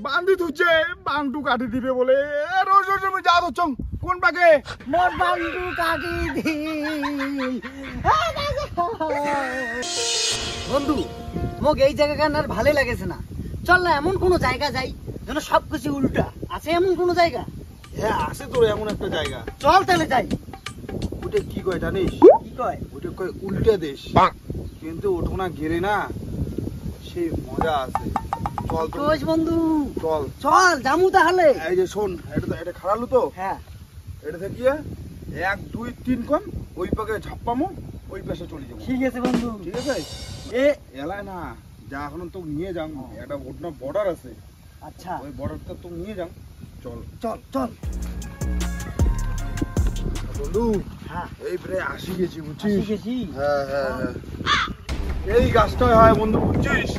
বান্ধি তুছে বাংটু কাটি দিবে বলে রোজ রোজ আমি যা ধরছ কোন পাকে মোর বাংটু কাটি দি। বন্ধু মোক এই জায়গাটা আর ভালো লাগেছে না, চল না এমন কোন জায়গা যাই যেন সবকিছু উল্টা আছে। এমন কোন জায়গা? হ্যাঁ আছে তোর এমন একটা জায়গা, চল তাহলে যাই। ওটা কি কয় জানিস? কি কয়? ওটা কয় উল্টে দেশ, কিন্তু ওটা না গেলে না সেই মজা আছে। চল তো বন্ধু চল চল জামু তাহলে। এই যে শোন, এটা খারালু তো, হ্যাঁ এটা থেকে 1 2 3 কোন ওই পাকে ঝাপ্পামো, ওই পাশে চলে যাবো। ঠিক আছে বন্ধু, ঠিক আছে। এলায় না যা এখন তো নিয়ে যাম, একটা ওটা বর্ডার আছে। আচ্ছা ওই বর্ডারটা তো নিয়ে যাম। চল চল চল বন্ধু। হ্যাঁ এই প্রায় আসি গেছি বুঝছিস? গেছি। হ্যাঁ হ্যাঁ হ্যাঁ, এই গাছটা হয় বন্ধু বুঝছিস?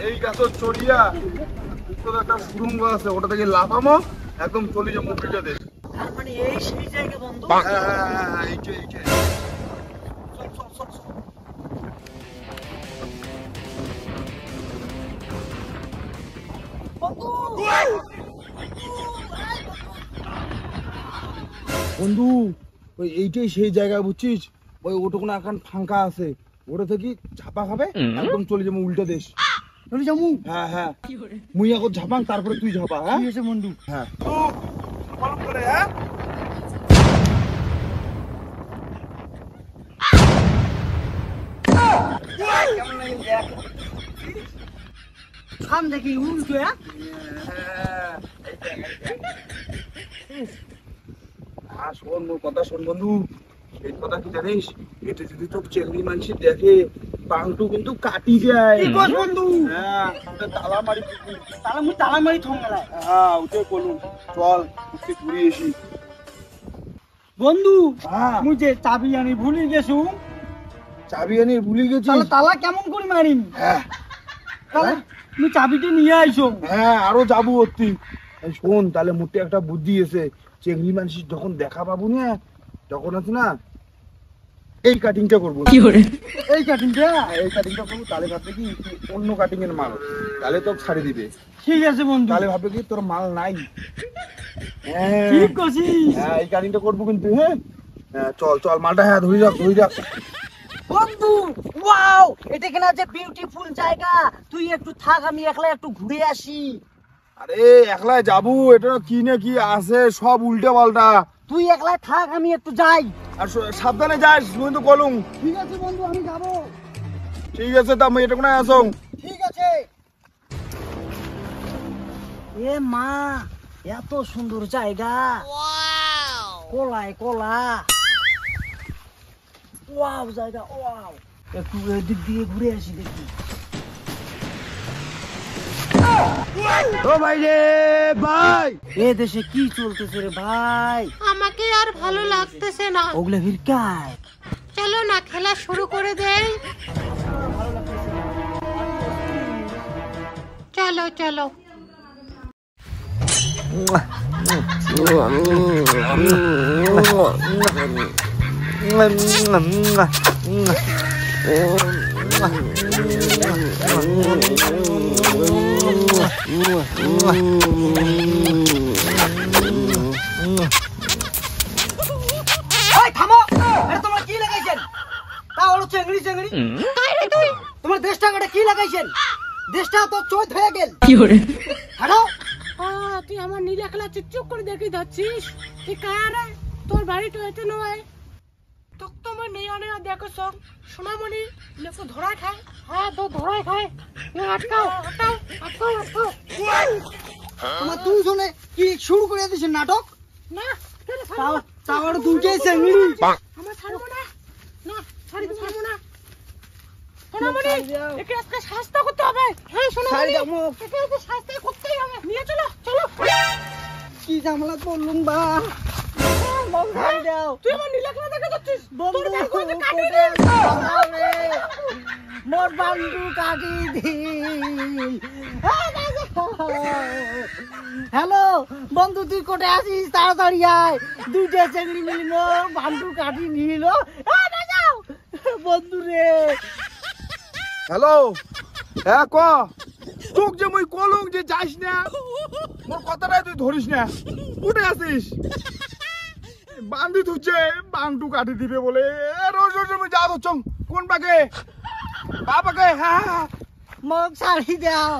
এই গাছের চড়িয়া তোর একটা সুরঙ্গ আছে, ওটা থেকে লাফামো একদম চলে যাবো উল্টা দেশ। তার মানে এই সেই জায়গা বন্ধু। হ্যাঁ হ্যাঁ হ্যাঁ, এইটাই। চল চল চল চল। বন্ধু ওই এইটাই সেই জায়গা বুঝছিস? ওই ওটুকুনা এখন ফাঁকা আছে, ওটা থেকে ঝাপা খাবে একদম চলে যাবো উল্টা দেশ। চলে যাবো। হ্যাঁ হ্যাঁ, মুই এখন ঝাপাং তারপরে তুই ঝাপা। হ্যাঁ ঠিক আছে বন্ধু। হ্যাঁ থাম দেখি উল্টো। শোন মোর কথা শোন বন্ধু, এই কথা কি জানিস? এটা যদি তোর চেংড়ি মানুষ দেখে বাংটু কিন্তু কাটি যায়। কি কস বন্ধু? হ্যাঁ ওটা তালা মারি তালা মারি থমলায়। হ্যাঁ ওটাই বলুন। চল একটু ঘুরে এসি। বন্ধু হ্যাঁ মুই যে চাবি আনি ভুলি গেছু, চাবি আনি ভুলে গেছিস? তাহলে তালা কেমন করে মারিম? হ্যাঁ তাহলে তুই চাবিটা নিয়ে আইসো। হ্যাঁ আরো যাবো অতি। শোন তাহলে মোটে একটা বুদ্ধি এসে, চেংড়ি মানুষ যখন দেখা পাবো না তখন আছে না এই কাটিংটা করবো। এই কাটিংটা? এই কাটিংটা করবো, তাহলে ভাববে কি তুই অন্য কাটিং এর মাল, তাহলে তো ছাড়ি দিবে। ঠিক আছে বন্ধু। তাহলে ভাববে কি তোর মাল নাই। হ্যাঁ ঠিক কছিস। হ্যাঁ এই কাটিংটা করবো কিন্তু। হ্যাঁ হ্যাঁ চল চল মালটা, হ্যাঁ ধরে রাখ ধরে রাখ। বন্ধু ওয়াও, এটা কিনা যে বিউটিফুল জায়গা। তুই একটু থাক, আমি একলা একটু ঘুরে আসি। আরে একলাই যাবো, এটা কি না কি আছে সব উল্টে পাল্টা। তুই একলা থাক, আমি একটু যাই। আর সাবধানে যাস কিন্তু কলুম। ঠিক আছে বন্ধু, আমি যাবো। ঠিক আছে তা আমি এটা কোনায় আসং। ঠিক আছে। এ মা, এত সুন্দর জায়গা। কলায় কলা। ওয়াও জায়গা ওয়াও। একটু এদিক দিয়ে ঘুরে আসি দেখি। ও ভাই রে ভাই, এ দেশে কি চলতেছে রে ভাই? আমাকে আর ভালো লাগতেছে না, ওগুলা ভিড়কায়। চলো না খেলা শুরু করে দেই। চলো চলো। থামো, আরে তোমার কি লাগাইছেন? তা হলো চেংড়ি চেংড়ি। তোমার দেশটা কাটে কি লাগাইছেন? দেশটা তো চোখ হয়ে গেল। হাঁটো। তুই আমার নীলা খেলা চুপ করে দেখি যাচ্ছিস। তুই কারে তোর বাড়িটা এটা নয়, তো তোমার নেয়া নেয়া দেখো সব সোনামণি লোক ধরায় খায়। হ্যাঁ তো ধরায় খায়। আটকাও আটকাও আটকাও আটকাও। তোমার দুজনে কি শুরু করে দিয়েছেন নাটক? না তাও দুইটাই চেংড়ি। আমার ছাড়বো না, না ছাড়ি তো ছাড়বো না। সোনামণি একে আজকে শাস্তি করতে হবে। হ্যাঁ সোনামণি একে আজকে শাস্তি করতেই হবে। নিয়ে চলো চলো। কি ঝামেলা বললুম বা। মগ ছাড়ি দাও। তুই আমার নীলা খেলা দেখে যাচ্ছিস বন্ধু তোর বের করে কাটি কোটে দে। বাঁচাও রে। মোর বান্ডু কাটি দিল। হ্যালো বন্ধু, তুই কোটে আসিস? তাড়াতাড়ি আয়, দুইটা চেংড়ি মিলি মোর বান্ডু কাটি নিল। বাঁচাও বন্ধু রে। হ্যালো, হ্যাঁ ক তোক যে মুই কলুম যে যাইস না, মোর কথাটাই তুই ধরিস না। উঠে আসিস বান্ধি তুচ্ছে বাংটু কাটি দিবে বলে। রোজ রোজ আমি যা ধরছ কোন পাকে বাবাকে? হ্যাঁ মগ ছাড়ি দাও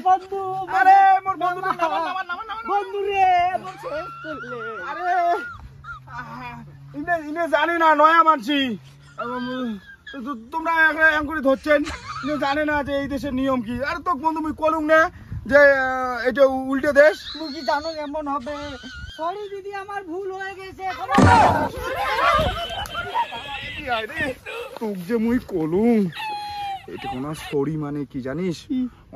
বন্ধু। আরে মোর বন্ধু নামান। বন্ধু রে মোর শেষ করলে। আরে ইনে জানি না, নয়া মানছি। তোমরা এম করে ধরছেন, ইনে জানে না যে এই দেশের নিয়ম কি। আরে তোক বন্ধু মুই কলুম না যে এটা উল্টে দেশ। তুমি কি জানো এমন হবে? সরি দিদি, আমার ভুল হয়ে গেছে। তোক যে মুই কলুম এটা কোন সরি মানে কি জানিস?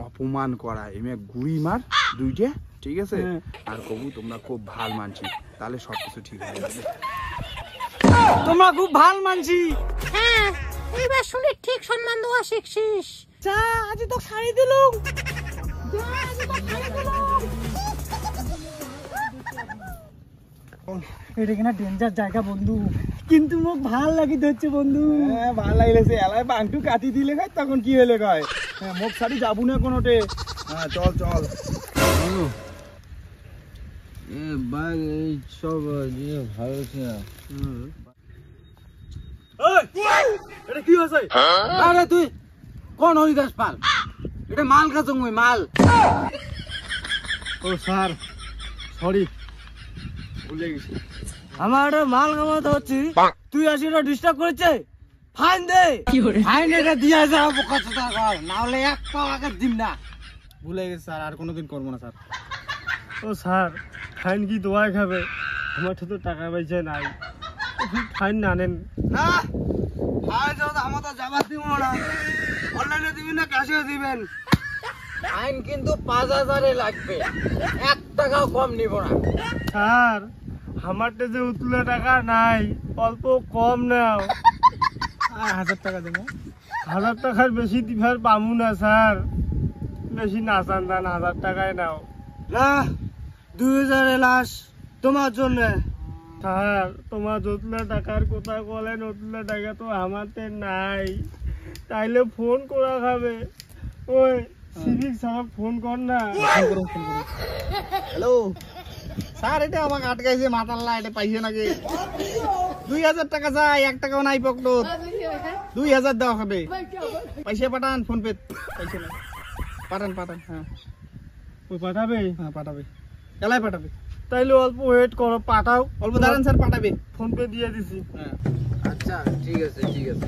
অপমান করা। এমে গুড়ি মার দুইটা, ঠিক আছে? আর কবু তোমরা খুব ভাল মানছি, তাহলে সবকিছু ঠিক হয়ে যাবে। তোমরা খুব ভাল মানছি। হ্যাঁ, এবার শুনে ঠিক সম্মান দেওয়া শিখছিস। যা, আজ তো ছাড়ি দিলুম। যা, আজ তো ছাড়ি দিলুম। এটা কিনা ডেঞ্জার জায়গা বন্ধু, কিন্তু মোক ভাল লাগি ধরছে বন্ধু। হ্যাঁ ভাল লাগিলেছে। এলাই বাংটু কাটি দিলে খায় তখন কি হলে কয়? হ্যাঁ মোক ছাড়ি যাবো না কোনোটে। হ্যাঁ চল চল। সব ভালো ছিল। এটা কি হয়েছে? আরে তুই কোন হরিদাস পাল? এটা মাল খাচ্ছ মুই মাল। ও স্যার সরি, ভুলে গেছি। আমার মাল খাওয়াতে হচ্ছে, তুই আসি এটা ডিস্টার্ব করেছে। ফাইন দে, ফাইন এটা দিয়া যাও বোকা চোদা কর, না হলে এক পাও আগে দিম না। ভুলে গেছি স্যার, আর কোনোদিন করবো না স্যার। ও স্যার ফাইন কি দোয়াই খাবে? আমার তো টাকা পয়সা নাই, ফাইন না নেন। না ফাইন যাও, আমার তো যাবার দিব না। অনলাইনে দিবেন না ক্যাশে দিবেন? ফাইন কিন্তু 5000 লাগবে, 1 টাকাও কম নিব না। স্যার আমারটা যে উতলে টাকা নাই, অল্প কম নাও। 1000 টাকা দেবো। 1000 টাকার বেশি দিবার পামু না স্যার, বেশি না চান দান, 1000 টাকায় নাও। না 2000 এলাস তোমার জন্য। স্যার তোমার যতলা টাকার কথা বলেন, অতলা টাকা তো আমাতে নাই, তাইলে ফোন করা খাবে। ওই সিভিক স্যার ফোন কর না। হ্যালো স্যার, এটা আমাকে আটকাইছে মাতাল্লা, এটা পাইছে নাকি? 2000 টাকা চাই, 1 টাকাও নাই পকেট। 2000 দেওয়া হবে। পয়সা পাঠান ফোন পে। পয়সা নাই, পাঠান পাঠান। হ্যাঁ ওই পাঠাবে? হ্যাঁ পাঠাবে, এলাই পাঠাবে। তাইলে অল্প ওয়েট করো, পাঠাও। অল্প দাঁড়ান স্যার, পাঠাবে। ফোন পে দিয়ে দিছি। হ্যাঁ আচ্ছা ঠিক আছে ঠিক আছে।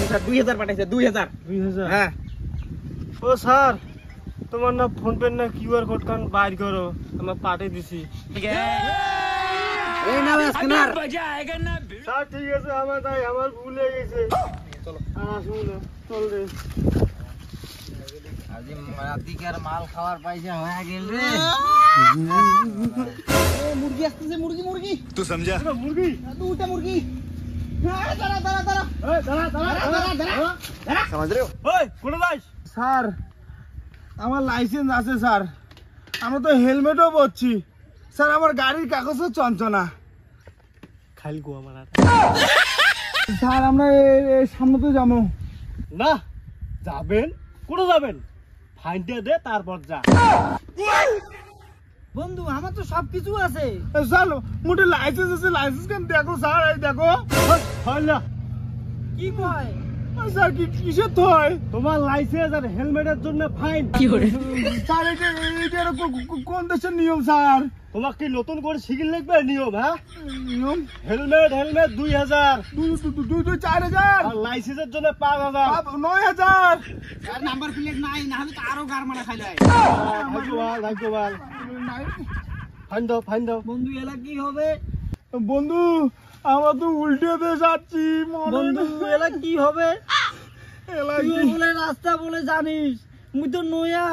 স্যার 2000 পাঠাইছে। 2000। 2000? হ্যাঁ ও স্যার তোমার না ফোন পে না কিউআর কোড কান বাইর করো, আমার পাঠিয়ে দিছি। এই নাও স্ক্যানার। স্যার ঠিক আছে, আমার তাই আমার ভুল হয়ে গেছে। চলো। আর আসুন না, চল রে। আজি রাতিকার মাল খাওয়ার পয়সা হয়ে গেল রে। মুরগি আসতেছে, মুরগি মুরগি। তুই সমঝা? মুরগি দুটা মুরগি। দাঁড়া দাঁড়া দাঁড়া এই দাঁড়া দাঁড়া দাঁড়া। সমাজ রে। ওই কোথায় যাস? স্যার আমার লাইসেন্স আছে স্যার, আমরা তো হেলমেটও পরছি স্যার। আমার গাড়ির কাগজও চঞ্চনা খাইল গো আমার হাতে। স্যার। আমরা সামনে তো যাবো না যাবেন, কোথায় যাবেন? ফাইনটা দে তারপর যা। বন্ধু আমার তো সবকিছু আছে। স্যার মোটে লাইসেন্স আছে, লাইসেন্স কেন দেখো স্যার, এই দেখো। হয় না কি কয়? স্যার কি কিসের তো হয় তোমার লাইসেন্স আর হেলমেটের জন্য ফাইন। স্যার? এটা কোন দেশের নিয়ম স্যার? তোমাকে কি নতুন করে শিখিয়ে লিখবে নিয়ম? হ্যাঁ নিয়ম হেলমেট 2000, 4000, আর লাইসেন্সের জন্য 5000। 9000। আর নাম্বার প্লেট নাই, না হলে তো আরো গার মারা খাইলে। ভাগ্যবান। ফাইন দাও, ফাইন দাও। বন্ধু এলা কি হবে? বন্ধু আমরা তো উল্টে দিয়ে যাচ্ছি। বন্ধু এলা কি হবে? এলা তুই কি বলে রাস্তা বলে জানিস, মুই তো নয়া।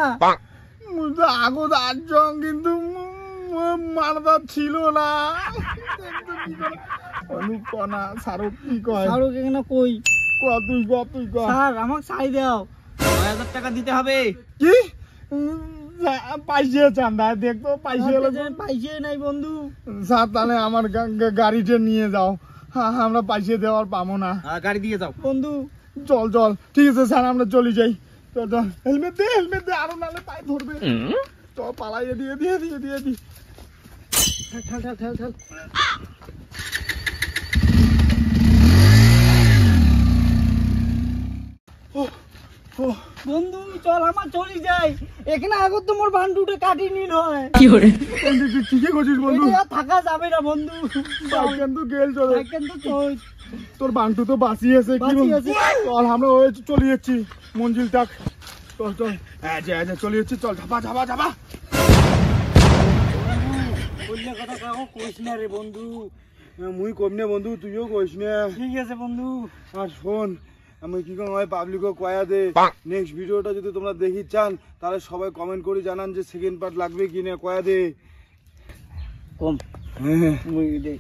মুই তো আগত আসছং, কিন্তু মানদার ছিল না। অনু কনা সারো কি কয় আরো কেন কই ক তুই ক স্যার আমাকে চাই দাও 9000 টাকা দিতে হবে। কি পাইছে চান্দা দেখতো পাইছে পাইছে নাই বন্ধু স্যার তাহলে আমার গাড়িটা নিয়ে যাও। হ্যাঁ আমরা পাইছে দেওয়ার পাবো না। গাড়ি দিয়ে যাও বন্ধু চল চল ঠিক আছে স্যার আমরা চলে যাই। চল চল হেলমেট দে আরো নালে পায়ে ধরবে। চল পালাইয়ে দিয়ে দি ঠেল বন্ধু চল আমার চলি যাই এখানে আগত তোমার বান্ডুটা কাটি নিল হয় ঠিকই করছিস বন্ধু। এটা থাকা যাবে না বন্ধু কিন্তু গেল চলে কিন্তু চল তোর বান্টু তো বাঁচিয়েছে কি চল আমরা ওই চলে যাচ্ছি মঞ্জিল তাক। চল হ্যাঁ চলে যাচ্ছি চল ঝাপা বললে কথা কাকু কইস না রে বন্ধু মুই কম নে বন্ধু তুইও কইস না। ঠিক আছে বন্ধু আর শোন আমি কি কম হয় পাবলিকও কয়া দে নেক্সট ভিডিওটা যদি তোমরা দেখি চান তাহলে সবাই কমেন্ট করে জানান যে সেকেন্ড পার্ট লাগবে কি না কয়া দে কম হ্যাঁ মুই দেখ